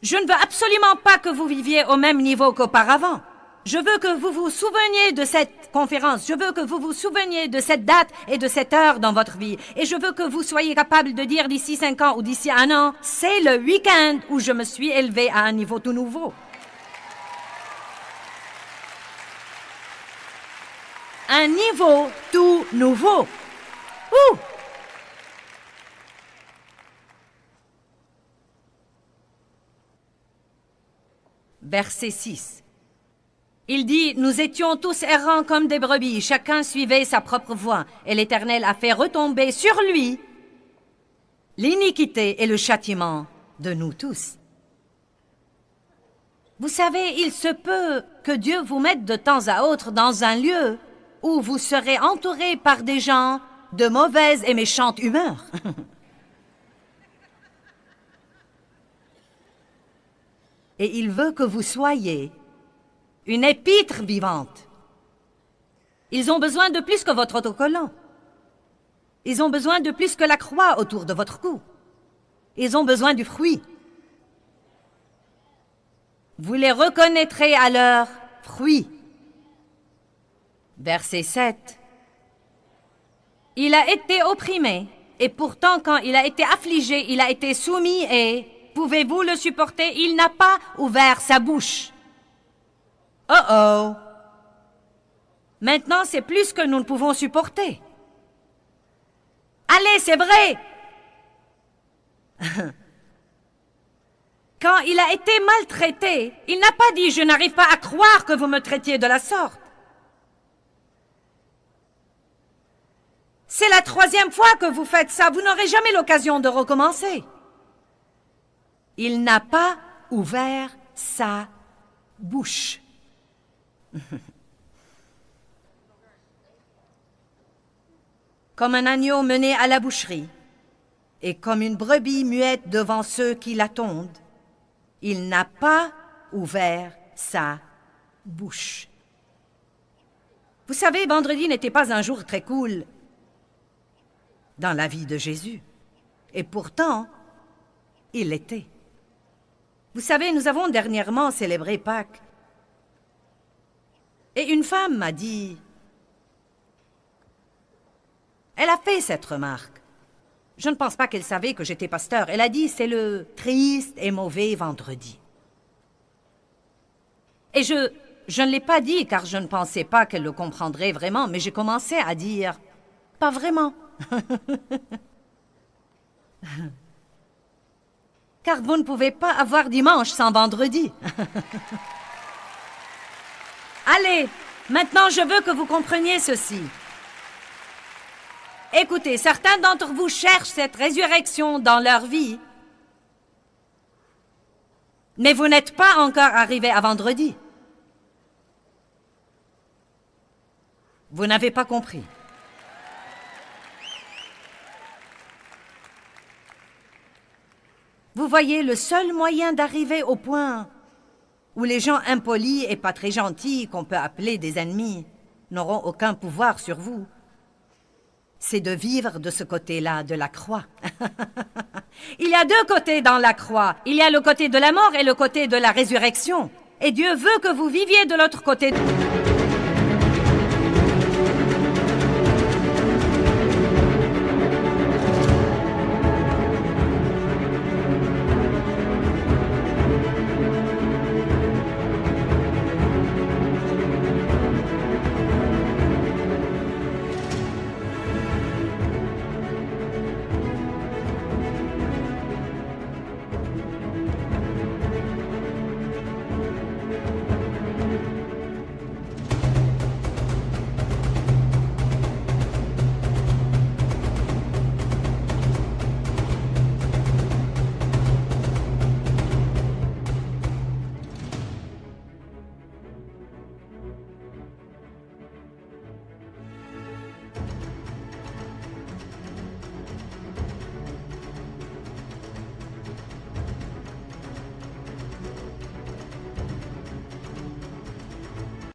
Je ne veux absolument pas que vous viviez au même niveau qu'auparavant. Je veux que vous vous souveniez de cette conférence. Je veux que vous vous souveniez de cette date et de cette heure dans votre vie. Et je veux que vous soyez capable de dire d'ici 5 ans ou d'ici 1 an, c'est le week-end où je me suis élevé à un niveau tout nouveau. Un niveau tout nouveau. Ouh! Verset 6. Il dit, « Nous étions tous errants comme des brebis, chacun suivait sa propre voie, et l'Éternel a fait retomber sur lui l'iniquité et le châtiment de nous tous. » Vous savez, il se peut que Dieu vous mette de temps à autre dans un lieu où vous serez entouré par des gens de mauvaise et méchante humeur. Et il veut que vous soyez une épître vivante. Ils ont besoin de plus que votre autocollant. Ils ont besoin de plus que la croix autour de votre cou. Ils ont besoin du fruit. Vous les reconnaîtrez à leurs fruits. Verset 7. Il a été opprimé, et pourtant quand il a été affligé, il a été soumis et, pouvez-vous le supporter? Il n'a pas ouvert sa bouche. Oh oh! Maintenant, c'est plus que nous ne pouvons supporter. Allez, c'est vrai! Quand il a été maltraité, il n'a pas dit « Je n'arrive pas à croire que vous me traitiez de la sorte ». C'est la 3e fois que vous faites ça, vous n'aurez jamais l'occasion de recommencer. Il n'a pas ouvert sa bouche. Comme un agneau mené à la boucherie, et comme une brebis muette devant ceux qui la tondent, il n'a pas ouvert sa bouche. Vous savez, vendredi n'était pas un jour très cool dans la vie de Jésus. Et pourtant, il l'était. Vous savez, nous avons dernièrement célébré Pâques. Et une femme m'a dit... Elle a fait cette remarque. Je ne pense pas qu'elle savait que j'étais pasteur. Elle a dit, c'est le triste et mauvais vendredi. Et je ne l'ai pas dit car je ne pensais pas qu'elle le comprendrait vraiment, mais j'ai commencé à dire, pas vraiment. Car vous ne pouvez pas avoir dimanche sans vendredi. Allez, maintenant je veux que vous compreniez ceci. Écoutez, certains d'entre vous cherchent cette résurrection dans leur vie, mais vous n'êtes pas encore arrivé à vendredi. Vous n'avez pas compris. Vous voyez, le seul moyen d'arriver au point où les gens impolis et pas très gentils, qu'on peut appeler des ennemis, n'auront aucun pouvoir sur vous, c'est de vivre de ce côté-là de la croix. Il y a deux côtés dans la croix. Il y a le côté de la mort et le côté de la résurrection. Et Dieu veut que vous viviez de l'autre côté.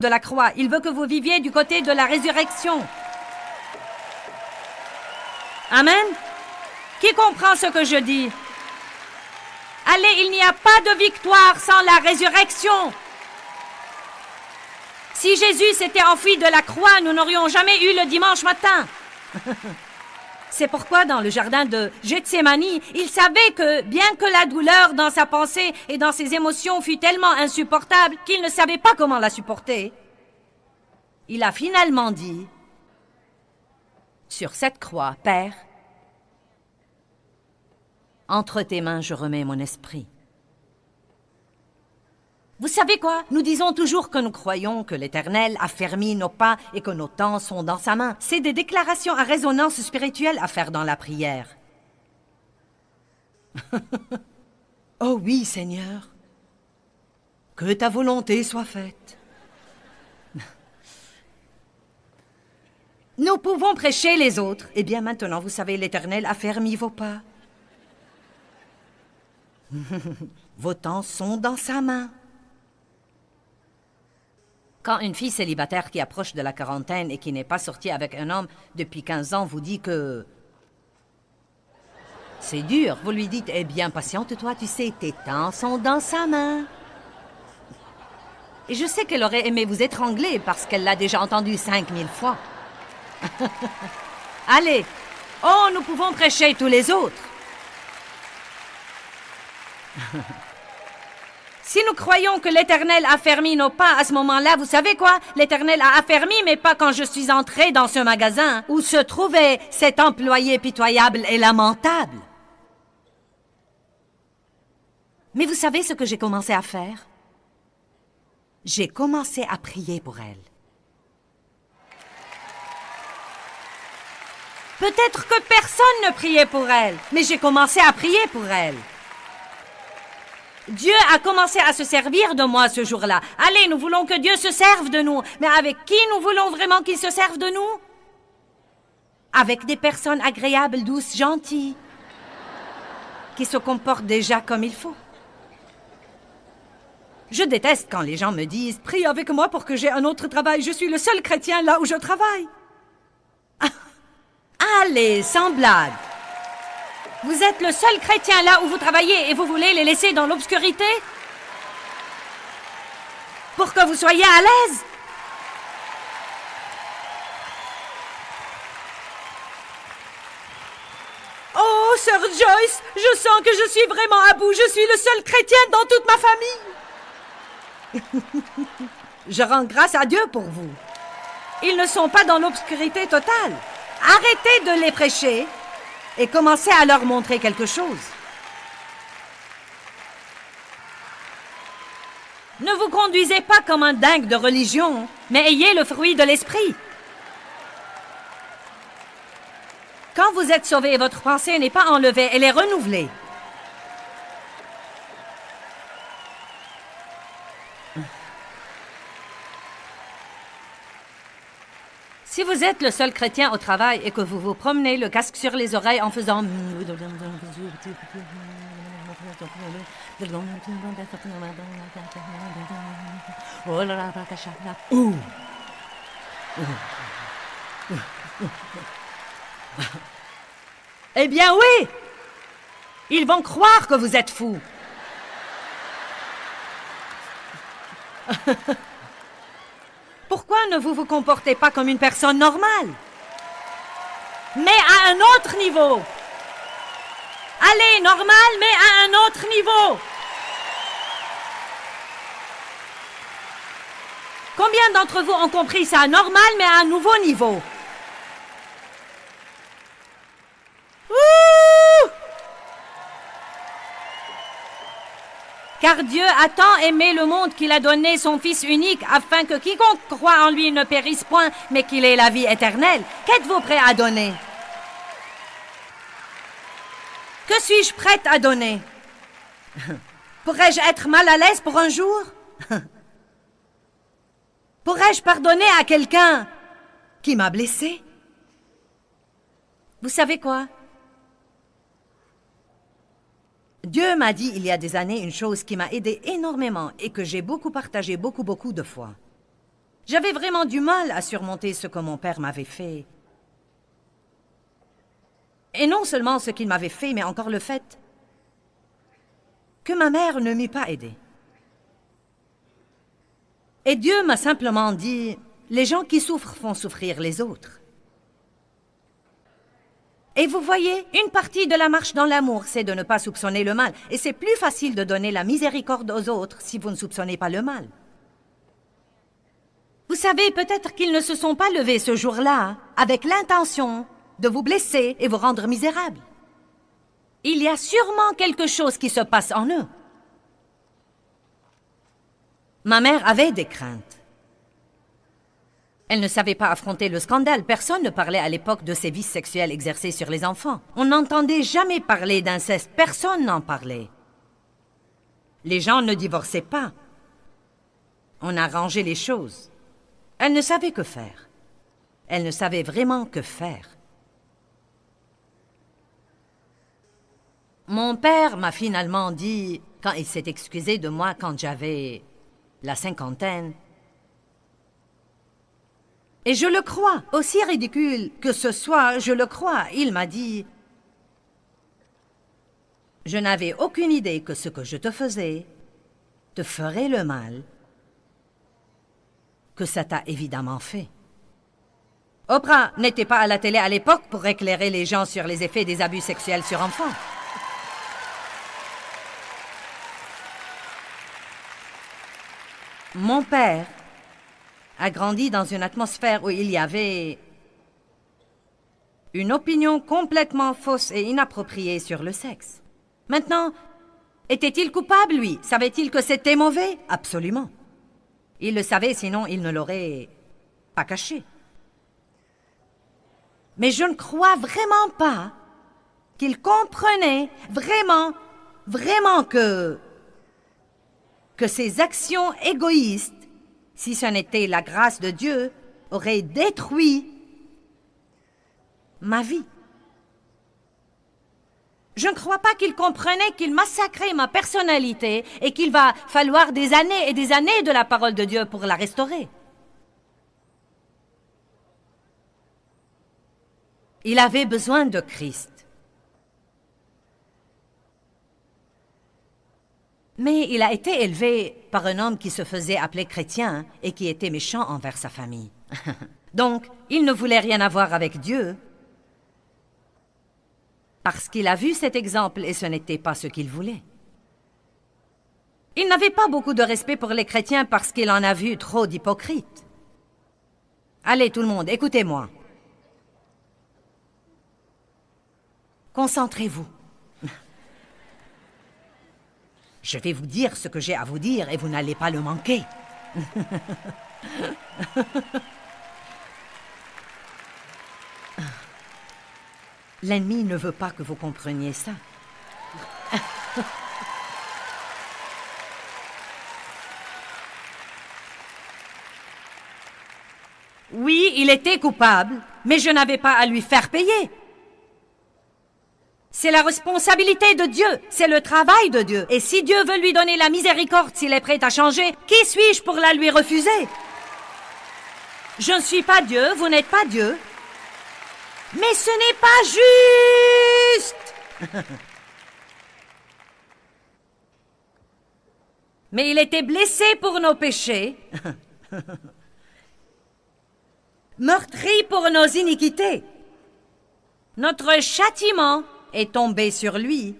De la croix. Il veut que vous viviez du côté de la résurrection. Amen? Qui comprend ce que je dis? Allez, il n'y a pas de victoire sans la résurrection. Si Jésus s'était enfui de la croix, nous n'aurions jamais eu le dimanche matin. C'est pourquoi, dans le jardin de Gethsémani, il savait que, bien que la douleur dans sa pensée et dans ses émotions fût tellement insupportable qu'il ne savait pas comment la supporter, il a finalement dit, sur cette croix, Père, entre tes mains je remets mon esprit. Vous savez quoi? Nous disons toujours que nous croyons que l'Éternel affermit nos pas et que nos temps sont dans sa main. C'est des déclarations à résonance spirituelle à faire dans la prière. Oh oui, Seigneur, que ta volonté soit faite. Nous pouvons prêcher les autres. Eh bien maintenant, vous savez, l'Éternel affermit vos pas. Vos temps sont dans sa main. Quand une fille célibataire qui approche de la quarantaine et qui n'est pas sortie avec un homme depuis 15 ans vous dit que c'est dur, vous lui dites, eh bien, patiente-toi, tu sais, tes temps sont dans sa main. Et je sais qu'elle aurait aimé vous étrangler parce qu'elle l'a déjà entendu 5000 fois. Allez, oh, nous pouvons prêcher tous les autres. Si nous croyons que l'Éternel affermit nos pas à ce moment-là, vous savez quoi? L'Éternel a affermi mes pas quand je suis entrée dans ce magasin où se trouvait cet employé pitoyable et lamentable. Mais vous savez ce que j'ai commencé à faire? J'ai commencé à prier pour elle. Peut-être que personne ne priait pour elle, mais j'ai commencé à prier pour elle. Dieu a commencé à se servir de moi ce jour-là. Allez, nous voulons que Dieu se serve de nous. Mais avec qui nous voulons vraiment qu'il se serve de nous? Avec des personnes agréables, douces, gentilles, qui se comportent déjà comme il faut. Je déteste quand les gens me disent « Prie avec moi pour que j'ai un autre travail. Je suis le seul chrétien là où je travaille. » Allez, sans blague. Vous êtes le seul chrétien là où vous travaillez et vous voulez les laisser dans l'obscurité? Pour que vous soyez à l'aise? Oh, Sœur Joyce, je sens que je suis vraiment à bout. Je suis le seul chrétien dans toute ma famille. Je rends grâce à Dieu pour vous. Ils ne sont pas dans l'obscurité totale. Arrêtez de les prêcher et commencez à leur montrer quelque chose. Ne vous conduisez pas comme un dingue de religion, mais ayez le fruit de l'esprit. Quand vous êtes sauvé, votre pensée n'est pas enlevée, elle est renouvelée. Si vous êtes le seul chrétien au travail et que vous vous promenez le casque sur les oreilles en faisant... Eh bien oui! Ils vont croire que vous êtes fou. Pourquoi ne vous comportez pas comme une personne normale? Mais à un autre niveau. Allez, normal, mais à un autre niveau. Combien d'entre vous ont compris ça? Normal, mais à un nouveau niveau. Ouh! Car Dieu a tant aimé le monde qu'il a donné son Fils unique afin que quiconque croit en lui ne périsse point, mais qu'il ait la vie éternelle. Qu'êtes-vous prêt à donner? Que suis-je prête à donner? Pourrais-je être mal à l'aise pour un jour? Pourrais-je pardonner à quelqu'un qui m'a blessé? Vous savez quoi? Dieu m'a dit il y a des années une chose qui m'a aidé énormément et que j'ai beaucoup partagé beaucoup de fois. J'avais vraiment du mal à surmonter ce que mon père m'avait fait. Et non seulement ce qu'il m'avait fait, mais encore le fait que ma mère ne m'eût pas aidé. Et Dieu m'a simplement dit, les gens qui souffrent font souffrir les autres. Et vous voyez, une partie de la marche dans l'amour, c'est de ne pas soupçonner le mal. Et c'est plus facile de donner la miséricorde aux autres si vous ne soupçonnez pas le mal. Vous savez, peut-être qu'ils ne se sont pas levés ce jour-là avec l'intention de vous blesser et vous rendre misérable. Il y a sûrement quelque chose qui se passe en eux. Ma mère avait des craintes. Elle ne savait pas affronter le scandale. Personne ne parlait à l'époque de ces vices sexuels exercés sur les enfants. On n'entendait jamais parler d'inceste. Personne n'en parlait. Les gens ne divorçaient pas. On arrangeait les choses. Elle ne savait que faire. Elle ne savait vraiment que faire. Mon père m'a finalement dit, quand il s'est excusé de moi quand j'avais la cinquantaine, et je le crois, aussi ridicule que ce soit, je le crois, il m'a dit, je n'avais aucune idée que ce que je te faisais te ferait le mal que ça t'a évidemment fait. Oprah n'était pas à la télé à l'époque pour éclairer les gens sur les effets des abus sexuels sur enfants. Mon père a grandi dans une atmosphère où il y avait une opinion complètement fausse et inappropriée sur le sexe. Maintenant, était-il coupable, lui? Savait-il que c'était mauvais? Absolument. Il le savait, sinon il ne l'aurait pas caché. Mais je ne crois vraiment pas qu'il comprenait vraiment que ses actions égoïstes, si ce n'était la grâce de Dieu, auraient détruit ma vie. Je ne crois pas qu'il comprenait qu'il massacrait ma personnalité et qu'il va falloir des années et des années de la parole de Dieu pour la restaurer. Il avait besoin de Christ. Mais il a été élevé par un homme qui se faisait appeler chrétien et qui était méchant envers sa famille. Donc, il ne voulait rien avoir avec Dieu parce qu'il a vu cet exemple et ce n'était pas ce qu'il voulait. Il n'avait pas beaucoup de respect pour les chrétiens parce qu'il en a vu trop d'hypocrites. Allez, tout le monde, écoutez-moi. Concentrez-vous. Je vais vous dire ce que j'ai à vous dire et vous n'allez pas le manquer. L'ennemi ne veut pas que vous compreniez ça. Oui, il était coupable, mais je n'avais pas à lui faire payer. C'est la responsabilité de Dieu. C'est le travail de Dieu. Et si Dieu veut lui donner la miséricorde s'il est prêt à changer, qui suis-je pour la lui refuser? Je ne suis pas Dieu, vous n'êtes pas Dieu. Mais ce n'est pas juste. Mais il était blessé pour nos péchés, meurtri pour nos iniquités. Notre châtiment est tombé sur lui.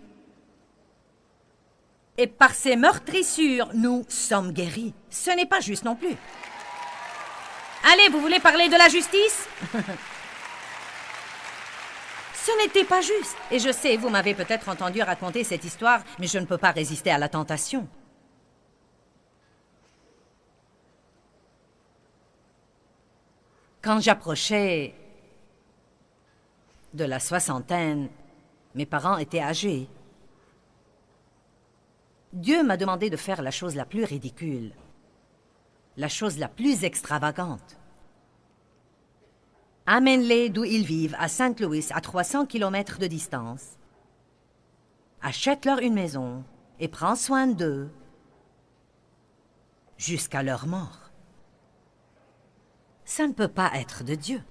Et par ses meurtrissures, nous sommes guéris. Ce n'est pas juste non plus. Allez, vous voulez parler de la justice? Ce n'était pas juste. Et je sais, vous m'avez peut-être entendu raconter cette histoire, mais je ne peux pas résister à la tentation. Quand j'approchais de la soixantaine, mes parents étaient âgés. Dieu m'a demandé de faire la chose la plus ridicule, la chose la plus extravagante. Amène-les d'où ils vivent, à Saint-Louis, à 300 kilomètres de distance. Achète-leur une maison et prends soin d'eux jusqu'à leur mort. Ça ne peut pas être de Dieu.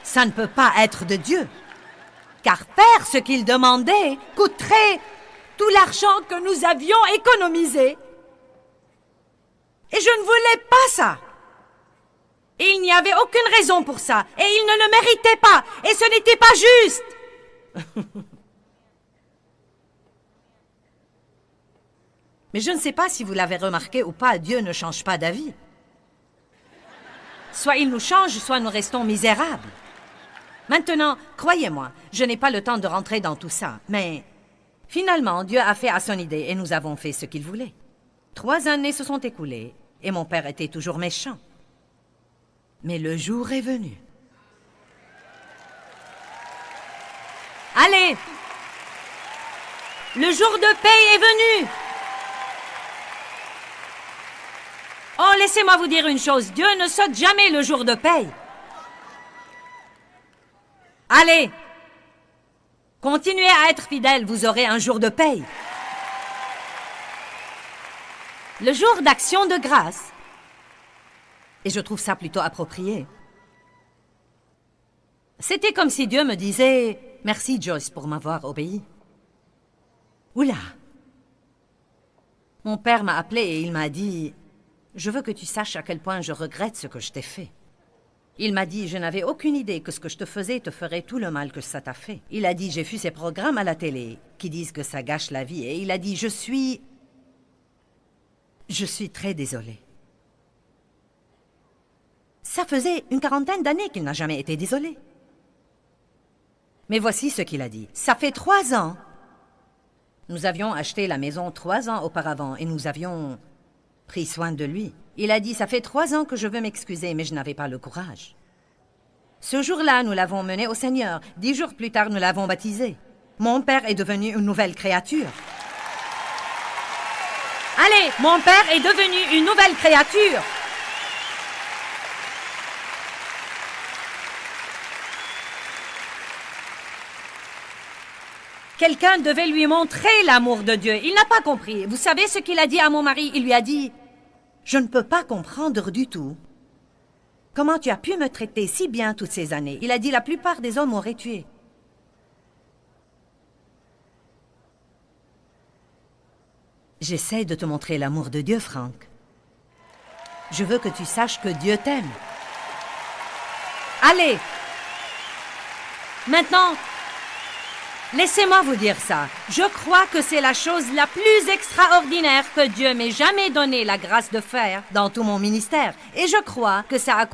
Ça ne peut pas être de Dieu. Car faire ce qu'il demandait coûterait tout l'argent que nous avions économisé. Et je ne voulais pas ça. Et il n'y avait aucune raison pour ça. Et il ne le méritait pas. Et ce n'était pas juste. Mais je ne sais pas si vous l'avez remarqué ou pas, Dieu ne change pas d'avis. Soit il nous change, soit nous restons misérables. Maintenant, croyez-moi, je n'ai pas le temps de rentrer dans tout ça, mais finalement, Dieu a fait à son idée et nous avons fait ce qu'il voulait. 3 années se sont écoulées et mon père était toujours méchant. Mais le jour est venu. Allez! Le jour de paye est venu! Oh, laissez-moi vous dire une chose, Dieu ne saute jamais le jour de paye. Allez, continuez à être fidèles, vous aurez un jour de paye. Le jour d'action de grâce. Et je trouve ça plutôt approprié. C'était comme si Dieu me disait « Merci Joyce pour m'avoir obéi ». Oula! Mon père m'a appelé et il m'a dit « Je veux que tu saches à quel point je regrette ce que je t'ai fait. » Il m'a dit « Je n'avais aucune idée que ce que je te faisais te ferait tout le mal que ça t'a fait. » Il a dit « J'ai vu ces programmes à la télé qui disent que ça gâche la vie. » Et il a dit « Je suis très désolé. » Ça faisait une 40aine d'années qu'il n'a jamais été désolé. Mais voici ce qu'il a dit. « Ça fait 3 ans. Nous avions acheté la maison 3 ans auparavant et nous avions pris soin de lui. » Il a dit « Ça fait 3 ans que je veux m'excuser, mais je n'avais pas le courage. » Ce jour-là, nous l'avons mené au Seigneur. 10 jours plus tard, nous l'avons baptisé. Mon père est devenu une nouvelle créature. Allez, mon père est devenu une nouvelle créature. Quelqu'un devait lui montrer l'amour de Dieu. Il n'a pas compris. Vous savez ce qu'il a dit à mon mari? Il lui a dit « Je ne peux pas comprendre du tout. Comment tu as pu me traiter si bien toutes ces années? » Il a dit « La plupart des hommes m'auraient tué. » J'essaie de te montrer l'amour de Dieu, Frank. Je veux que tu saches que Dieu t'aime. Allez! Maintenant, laissez-moi vous dire ça. Je crois que c'est la chose la plus extraordinaire que Dieu m'ait jamais donné la grâce de faire dans tout mon ministère. Et je crois que ça a...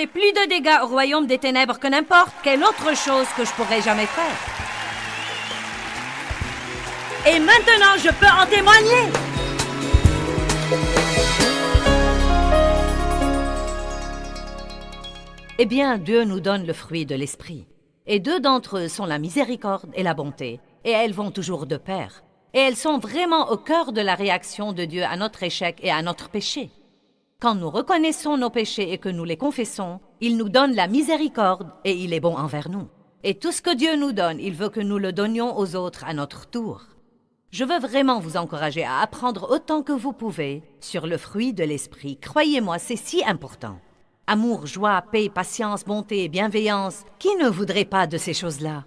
causé plus de dégâts au royaume des ténèbres que n'importe quelle autre chose que je pourrais jamais faire. Et maintenant, je peux en témoigner. Eh bien, Dieu nous donne le fruit de l'esprit. Et deux d'entre eux sont la miséricorde et la bonté. Et elles vont toujours de pair. Et elles sont vraiment au cœur de la réaction de Dieu à notre échec et à notre péché. Quand nous reconnaissons nos péchés et que nous les confessons, il nous donne la miséricorde et il est bon envers nous. Et tout ce que Dieu nous donne, il veut que nous le donnions aux autres à notre tour. Je veux vraiment vous encourager à apprendre autant que vous pouvez sur le fruit de l'esprit. Croyez-moi, c'est si important. Amour, joie, paix, patience, bonté, bienveillance. Qui ne voudrait pas de ces choses-là?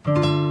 Bye.